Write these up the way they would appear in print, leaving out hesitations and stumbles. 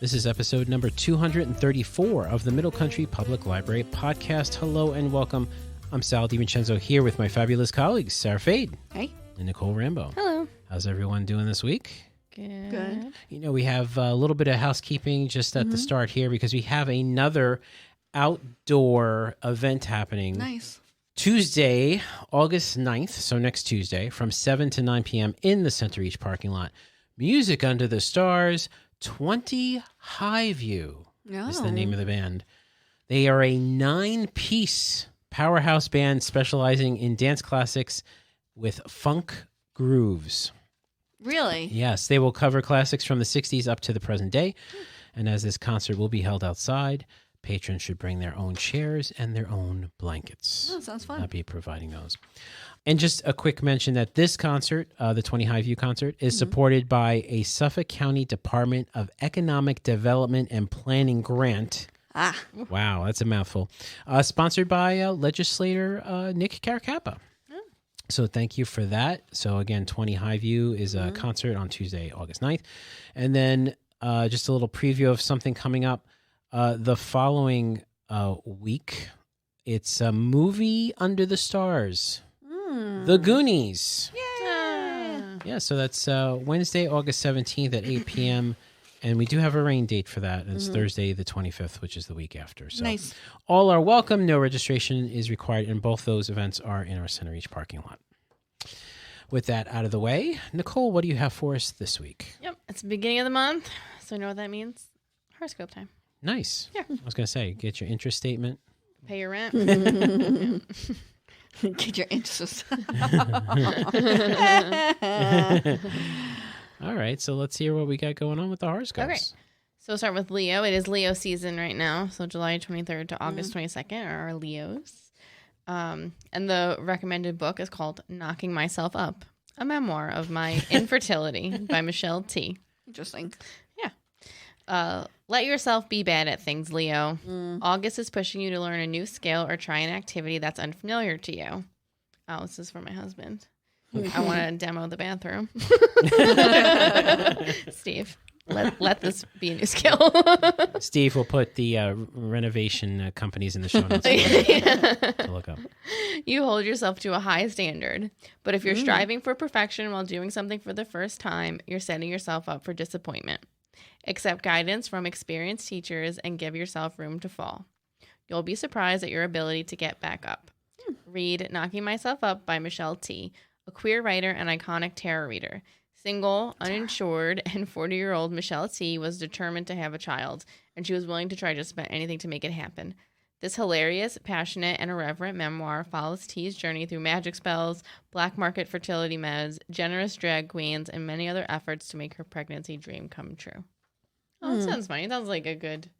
This is episode number 234 of the Middle Country Public Library podcast. Hello and welcome. I'm Sal DiVincenzo here with my fabulous colleagues, Sara Fade. Hey. And Nicole Rambo. Hello. How's everyone doing this week? Good. You know, we have a little bit of housekeeping just at the start here because we have another outdoor event happening. Nice. Tuesday, August 9th, so next Tuesday, from 7 to 9 p.m. in the Center East parking lot. Music Under the Stars, 20 High View is the name of the band. They are a 9-piece powerhouse band specializing in dance classics with funk grooves. Really? Yes, they will cover classics from the 60s up to the present day. And as this concert will be held outside, patrons should bring their own chairs and their own blankets. Oh, sounds fun. I'll be providing those. And just a quick mention that this concert, the 20 High View concert, is supported by a Suffolk County Department of Economic Development and Planning grant. Wow, that's a mouthful. Sponsored by legislator Nick Caracappa. So thank you for that. So again, 20 High View is a concert on Tuesday, August 9th. And then just a little preview of something coming up the following week. It's a movie Under the Stars. The Goonies. Yeah, so that's Wednesday, August 17th at 8 p.m. And we do have a rain date for that. And it's Thursday, the 25th, which is the week after. So nice. All are welcome. No registration is required. And both those events are in our Center East parking lot. With that out of the way, Nicole, what do you have for us this week? Yep, it's the beginning of the month, so you know what that means. Horoscope time. Nice. Yeah. I was going to say, get your interest statement. Pay your rent. Get your interest. All right, so let's hear what we got going on with the horoscopes. Okay. So we'll start with Leo. It is Leo season right now. So July 23rd to August 22nd are our Leos. And the recommended book is called Knocking Myself Up, a memoir of my infertility by Michelle T. Interesting. Yeah. Let yourself be bad at things, Leo. August is pushing you to learn a new skill or try an activity that's unfamiliar to you. Oh, this is for my husband. I want to demo the bathroom. Steve, let this be a new skill. Steve will put the renovation companies in the show notes to look up. You hold yourself to a high standard, but if you're striving for perfection while doing something for the first time, you're setting yourself up for disappointment. Accept guidance from experienced teachers and give yourself room to fall. You'll be surprised at your ability to get back up. Read Knocking Myself Up by Michelle T., a queer writer and iconic tarot reader. Single, uninsured, and 40-year-old Michelle T. was determined to have a child, and she was willing to try just about anything to make it happen. This hilarious, passionate, and irreverent memoir follows T's journey through magic spells, black market fertility meds, generous drag queens, and many other efforts to make her pregnancy dream come true. Oh, that sounds funny. It sounds like a good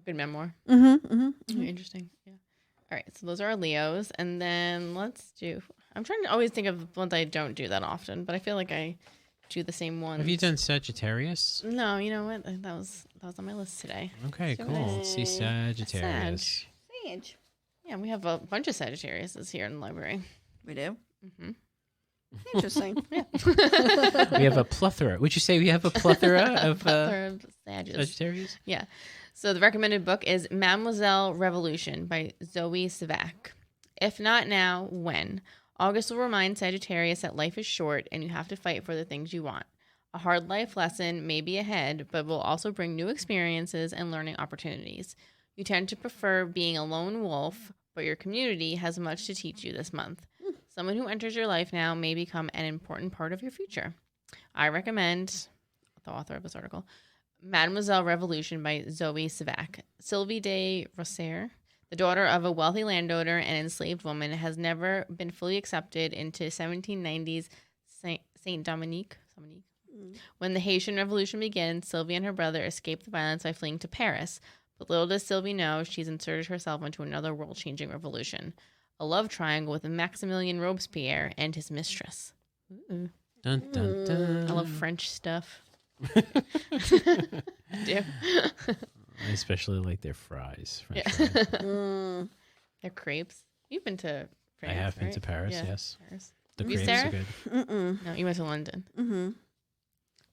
memoir. Interesting. Yeah. All right, so those are our Leos, and then I'm trying to always think of ones I don't do that often, but I feel like I do the same ones. Have you done Sagittarius? No, you know what? That was on my list today. Okay, cool. Let's see Sagittarius. Sage. Yeah, we have a bunch of Sagittariuses here in the library. We do? Mm-hmm. Interesting. Yeah. We have a plethora. Would you say we have a plethora of Sagittarius? Yeah. So the recommended book is Mademoiselle Revolution by Zoe Sivak. If not now, when? August will remind Sagittarius that life is short and you have to fight for the things you want. A hard life lesson may be ahead, but will also bring new experiences and learning opportunities. You tend to prefer being a lone wolf, but your community has much to teach you this month. Someone who enters your life now may become an important part of your future. I recommend the author of this article, Mademoiselle Revolution by Zoe Sivak. Sylvie de Rosser, the daughter of a wealthy landowner and enslaved woman, has never been fully accepted into 1790s Saint Dominique. When the Haitian Revolution begins, Sylvie and her brother escape the violence by fleeing to Paris. But little does Sylvie know, she's inserted herself into another world-changing revolution. A love triangle with Maximilian Robespierre and his mistress. Ooh. Dun, dun, dun. I love French stuff. I do. I especially like their fries. French Yeah. fries. Their crepes. You've been to France, I have been right? to Paris, Yeah, yes. Paris. The You, crepes Sarah? are good. No, you went to London. Mm-hmm.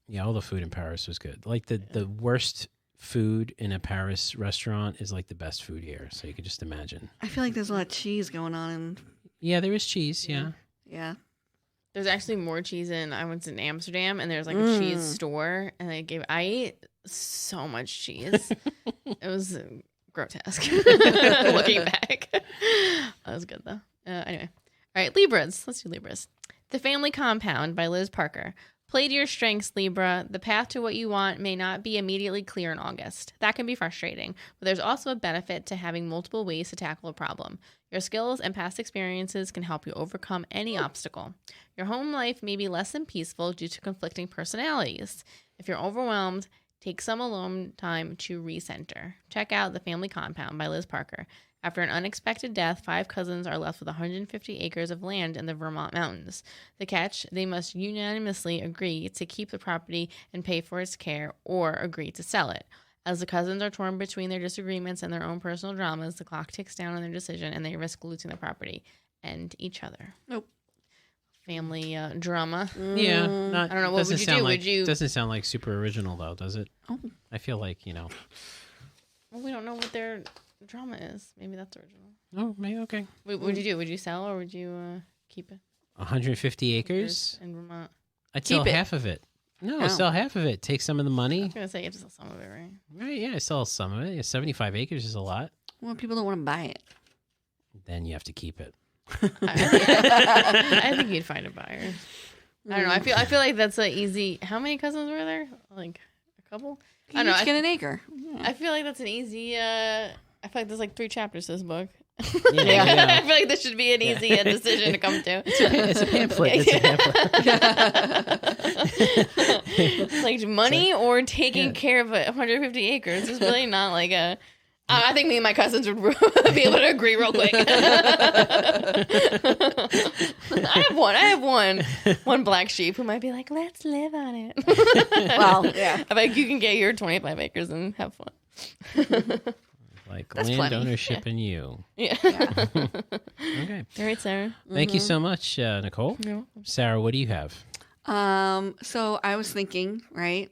Yeah, all the food in Paris was good. Like the worst food in a Paris restaurant is like the best food here. So you can just imagine. I feel like there's a lot of cheese going on. Yeah, there is cheese. Yeah. Yeah. There's actually more cheese I went to Amsterdam, and there's like a cheese store, and I ate so much cheese. It was grotesque. Looking back. That was good though. Anyway. All right, Libras. Let's do Libras. The Family Compound by Liz Parker. Play to your strengths, Libra. The path to what you want may not be immediately clear in August. That can be frustrating, but there's also a benefit to having multiple ways to tackle a problem. Your skills and past experiences can help you overcome any obstacle. Your home life may be less than peaceful due to conflicting personalities. If you're overwhelmed, take some alone time to recenter. Check out The Family Compound by Liz Parker. After an unexpected death, 5 cousins are left with 150 acres of land in the Vermont mountains. The catch, they must unanimously agree to keep the property and pay for its care, or agree to sell it. As the cousins are torn between their disagreements and their own personal dramas, the clock ticks down on their decision, and they risk losing the property and each other. Nope. Family drama. Yeah. I don't know. What would you do? Would you? Doesn't sound like super original, though, does it? Oh. I feel like, Well, we don't know what their drama is. Maybe that's original. Oh, maybe, okay. What would you do? Would you sell, or would you keep it? 150 acres? In Vermont. I'd sell half of it. No, sell half of it. Take some of the money. I was going to say you have to sell some of it, right? Right, yeah, I sell some of it. Yeah, 75 acres is a lot. Well, people don't want to buy it. Then you have to keep it. I think you'd find a buyer. I don't know. I feel like that's an easy. How many cousins were there? Like a couple? I don't know. Get an acre. I feel like that's an easy. I feel like there's like 3 chapters to this book. Yeah. I feel like this should be an easy decision to come to. It's a pamphlet. It's a pamphlet. It's like money or taking care of 150 acres. It's really not like a. I think me and my cousins would be able to agree real quick. I have one black sheep who might be like, let's live on it. Well, yeah. I'm like, you can get your 25 acres and have fun. Like That's land plenty. ownership and you. Yeah. Okay. All right, Sarah. Thank you so much, Nicole. Yeah. Sarah, what do you have? So I was thinking, right?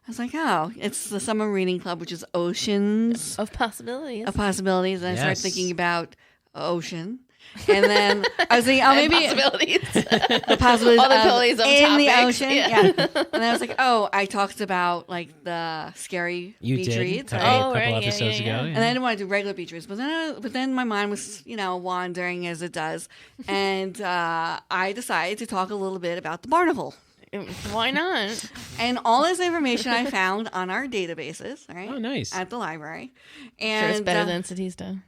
I was like, oh, it's the Summer Reading Club, which is oceans Of possibilities. of possibilities. And I started Yes. thinking about ocean. And then I was thinking, oh, And maybe possibilities. the possibilities All the possibilities of in the topics. ocean. Yeah. Yeah. And then I was like, oh, I talked about like the scary You beach did reads. a Right? couple, Oh, right, yeah, episodes yeah, ago. yeah. And I didn't want to do regular beach reads, but then my mind was, wandering as it does. And I decided to talk a little bit about the barnacle. Why not? And all this information I found on our databases, right? Oh, nice. At the library. Sure, And it's better than Statista.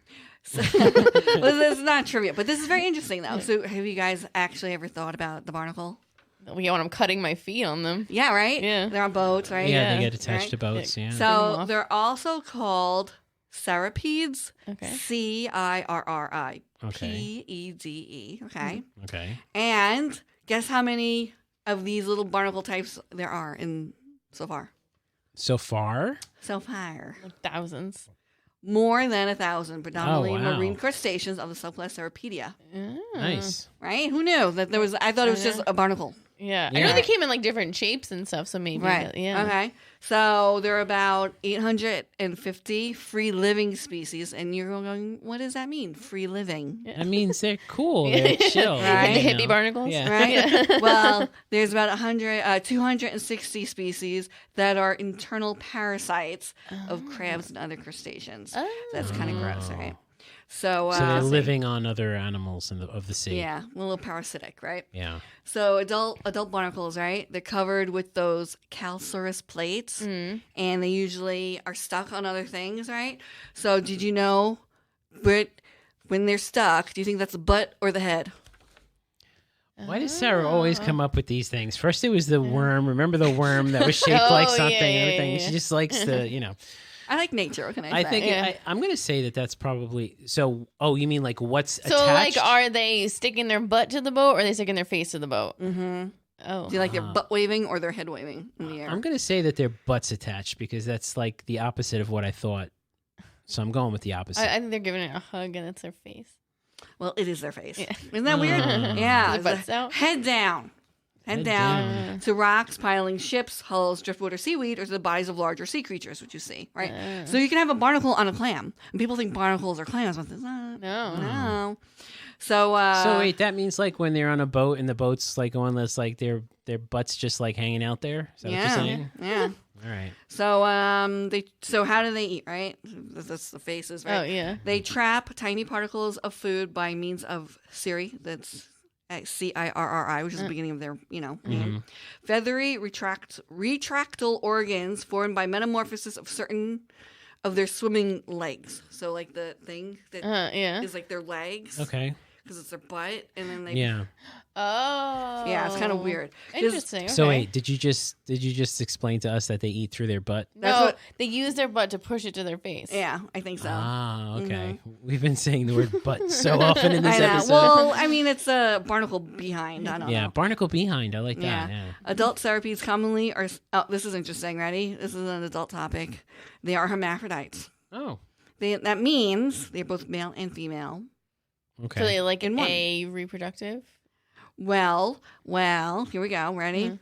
well, this is not trivia, but this is very interesting though. So have you guys actually ever thought about the barnacle? Yeah, when I'm cutting my feet on them. Yeah, right? Yeah. They're on boats, right? Yeah, Yeah. they get attached Right. to boats. Yeah. So off. they're also called Cirripedes. Okay. Cirri. Okay. Pede. Okay. Okay. And guess how many of these little barnacle types there are in so far? So far, So far. Like thousands. More than 1,000, predominantly Oh, wow. marine crustaceans of the subclass Cirripedia. nice. Right? Who knew that there was? I thought it was just a barnacle. Yeah. I Yeah. know they came in like different shapes and stuff, so maybe. Right. Yeah. Okay. So there are about 850 free living species, and you're going, what does that mean? Free living, That means they're cool. They're chill. Right. The you hippie know? barnacles. Yeah. right? Well, there's about 260 species that are internal parasites of crabs and other crustaceans. Oh. That's kind of gross, right? So, So they're living on other animals of the sea. Yeah, a little parasitic, right? Yeah. So adult barnacles, right? They're covered with those calcareous plates, and they usually are stuck on other things, right? So did you know, but when they're stuck, do you think that's the butt or the head? Why does Sarah always come up with these things? First, it was the worm. Remember the worm that was shaped like Oh, something yeah, and yeah, everything? yeah. She just likes to, I like nature. What can I say? I think Yeah. I'm going to say that's probably so. Oh, you mean like what's So, attached? like, are they sticking their butt to the boat, or are they sticking their face to the boat? Mm-hmm. Oh. Do you like their butt waving or their head waving in the air? I'm going to say that their butts attached because that's like the opposite of what I thought. So I'm going with the opposite. I think they're giving it a hug, and it's their face. Well, it is their face. Yeah. Isn't that weird? Yeah. The it's butt's a out? head down. Head down to rocks, piling ships, hulls, driftwood, or seaweed, or to the bodies of larger sea creatures, which you see, right? So you can have a barnacle on a clam. And people think barnacles are clams, but it's not. No. So wait, that means like when they're on a boat and the boat's like going, this like their butts just like hanging out there? Is that what you're saying? Yeah. All right. So how do they eat, right? That's the faces, right? Oh, yeah. They trap tiny particles of food by means of cirri, that's CIRRI, which is the beginning of their, name. Feathery retractile organs formed by metamorphosis of certain of their swimming legs. So like the thing that is like their legs. Okay. Because it's their butt, and then they Oh. Yeah, it's kind of weird. Interesting. Okay. So wait, did you just explain to us that they eat through their butt? No, they use their butt to push it to their face. Yeah, I think so. Ah, okay. We've been saying the word butt so often in this episode. Well, I mean, it's a barnacle behind. I don't know. Yeah, barnacle behind. I like that. Yeah. Adult centipedes commonly are. Oh, this is interesting. Ready? This is an adult topic. They are hermaphrodites. Oh. That means they're both male and female. Okay. So they like a reproductive? Well, here we go. Ready?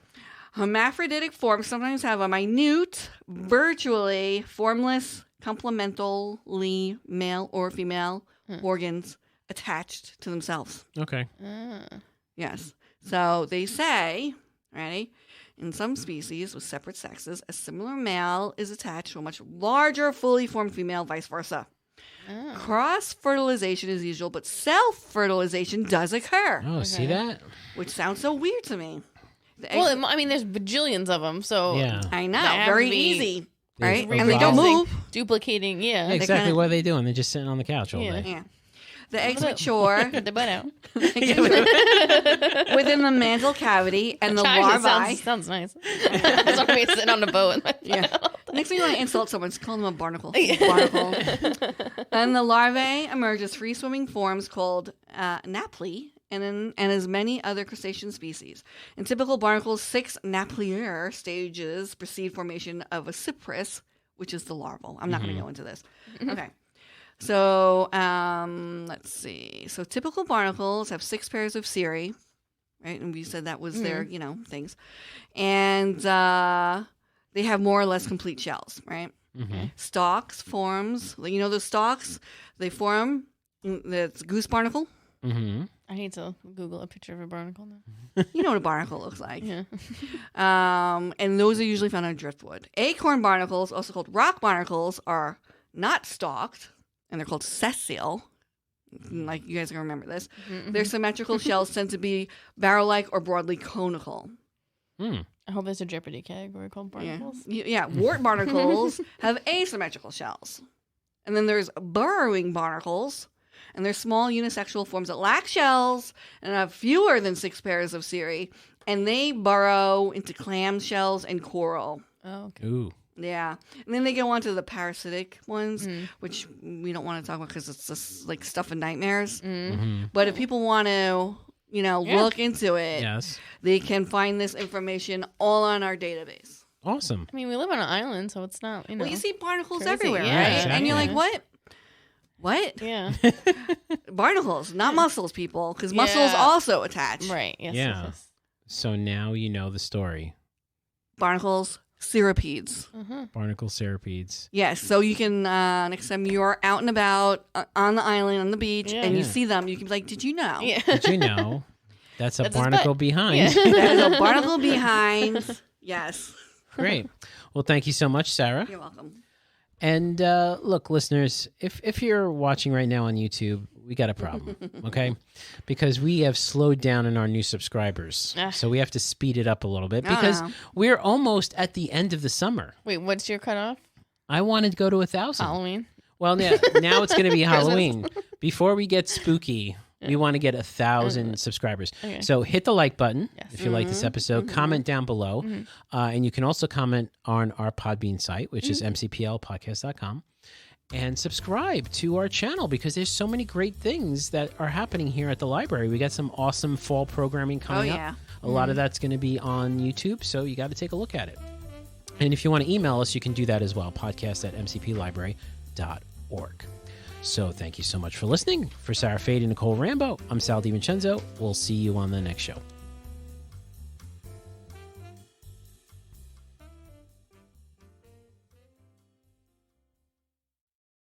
Hermaphroditic forms sometimes have a minute, virtually formless, complementally male or female organs attached to themselves. Okay. Yes. So they say, ready? In some species with separate sexes, a similar male is attached to a much larger, fully formed female, vice versa. Cross-fertilization is usual, but self-fertilization does occur. Oh, see that? Which sounds so weird to me. Well, I mean, there's bajillions of them, so yeah. I know. Very easy, right? And they don't move. Duplicating, Yeah, exactly what are they doing? They're just sitting on the couch all day. Yeah. The eggs mature Get the butt out. within the mantle cavity, and the larvae. Sounds nice. That's what me sitting on a boat. Next thing you want to insult someone, call them a barnacle. Barnacle. And the larvae emerge as free swimming forms called napli, and as many other crustacean species. In typical barnacles, 6 naplier stages precede formation of a cypress, which is the larval. I'm not going to go into this. Okay. So, let's see. So typical barnacles have 6 pairs of cirri, right? And we said that was their, things. And they have more or less complete shells, right? Stalks forms, those stalks, they form, that's goose barnacle. I need to Google a picture of a barnacle now. You know what a barnacle looks like. Yeah. And those are usually found on driftwood. Acorn barnacles, also called rock barnacles, are not stalked. And they're called sessile. Like, you guys are going to remember this. Their symmetrical shells tend to be barrel-like or broadly conical. I hope there's a Jeopardy category called barnacles. Yeah. Wart barnacles have asymmetrical shells. And then there's burrowing barnacles. And they're small unisexual forms that lack shells and have fewer than 6 pairs of cirri. And they burrow into clam shells and coral. Oh, okay. Ooh. Yeah. And then they go on to the parasitic ones, which we don't want to talk about because it's just like stuff and nightmares. But if people want to, look into it, they can find this information all on our database. Awesome. I mean, we live on an island, so it's not, Well, you see barnacles crazy. everywhere, Yeah, right? exactly. And you're like, what? What? Yeah. Barnacles, not mussels, people, because mussels also attach. Right. Yes. Yeah. Yes. So now you know the story. Barnacles, cirripedes. Barnacle cirripedes. Yes, so you can, next time you're out and about on the island, on the beach, and you see them, you can be like, did you know? Yeah. Did you know that's a barnacle behind? That is a barnacle behind. Yes. Great. Well, thank you so much, Sarah. You're welcome. And look, listeners, if you're watching right now on YouTube, we got a problem, okay? Because we have slowed down in our new subscribers. So we have to speed it up a little bit because we're almost at the end of the summer. Wait, what's your cutoff? I wanted to go to 1,000. Halloween. Well, now it's going to be Halloween. Before we get spooky, we want to get 1,000 subscribers. Okay. So hit the like button if you like this episode. Comment down below. And you can also comment on our Podbean site, which is mcplpodcast.com. And subscribe to our channel because there's so many great things that are happening here at the library. We got some awesome fall programming coming up. A lot of that's going to be on YouTube, so you got to take a look at it. And if you want to email us, you can do that as well, podcast@mcplibrary.org. So thank you so much for listening. For Sarah Fade and Nicole Rambo, I'm Sal DiVincenzo. We'll see you on the next show.